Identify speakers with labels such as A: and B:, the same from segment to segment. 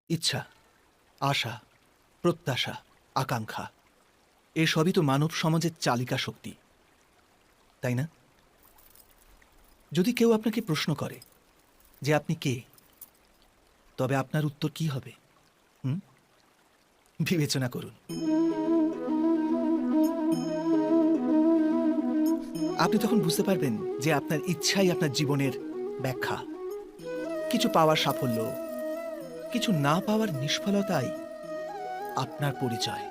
A: ইচ্ছা, আশা, প্রত্যাশা, আকাঙ্ক্ষা এসবই তো মানব সমাজের চালিকা শক্তি, তাই না? যদি কেউ আপনাকে প্রশ্ন করে যে আপনি কে, তবে আপনার উত্তর কি হবে? বিবেচনা করুন। আপনি তখন বুঝতে পারবেন যে আপনার ইচ্ছাই আপনার জীবনের ব্যাখ্যা। কিছু পাওয়ার সাফল্য, কিছু না পাওয়ার নিষ্ফলতাই আপনার পরিচয়।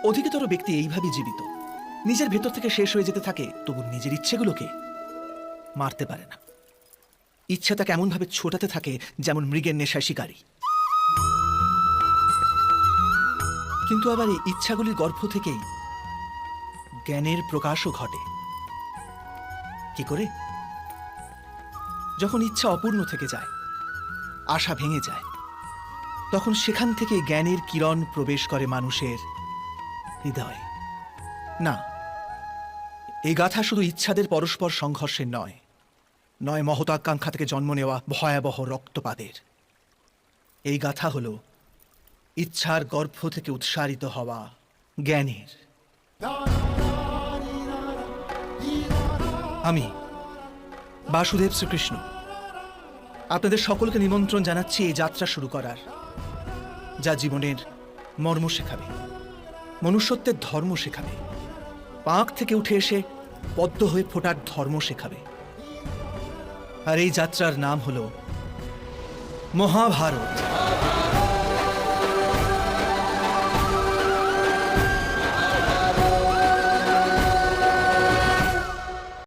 A: অধিকতর ব্যক্তি এইভাবেই জীবিত, নিজের ভেতর থেকে শেষ হয়ে যেতে থাকে, তবু নিজের ইচ্ছেগুলোকে মারতে পারে না। ইচ্ছা তাকে এমনভাবে ছোটাতে থাকে যেমন মৃগের নেশায় শিকারী। কিন্তু আবার এই ইচ্ছাগুলির গর্ভ থেকেই জ্ঞানের প্রকাশও ঘটে। কি করে? যখন ইচ্ছা অপূর্ণ থেকে যায়, আশা ভেঙে যায়, তখন সেখান থেকে জ্ঞানের কিরণ প্রবেশ করে মানুষের হৃদয়ে। না, এই গাথা শুধু ইচ্ছাদের পরস্পর সংঘর্ষের নয়, নয় মহতাকাঙ্ক্ষা থেকে জন্ম নেওয়া ভয়াবহ রক্তপাতের। এই গাথা হল ইচ্ছার গর্ভ থেকে উৎসারিত হওয়া জ্ঞানের। আমি বাসুদেব শ্রীকৃষ্ণ আপনাদের সকলকে নিমন্ত্রণ জানাচ্ছি এই যাত্রা শুরু করার, যা জীবনের মর্ম শেখাবে, মনুষ্যত্বের ধর্ম শেখাবে, পাঁক থেকে উঠে এসে পদ্ম হয়ে ফোটার ধর্ম শেখাবে। আর এই যাত্রার নাম হল মহাভারত।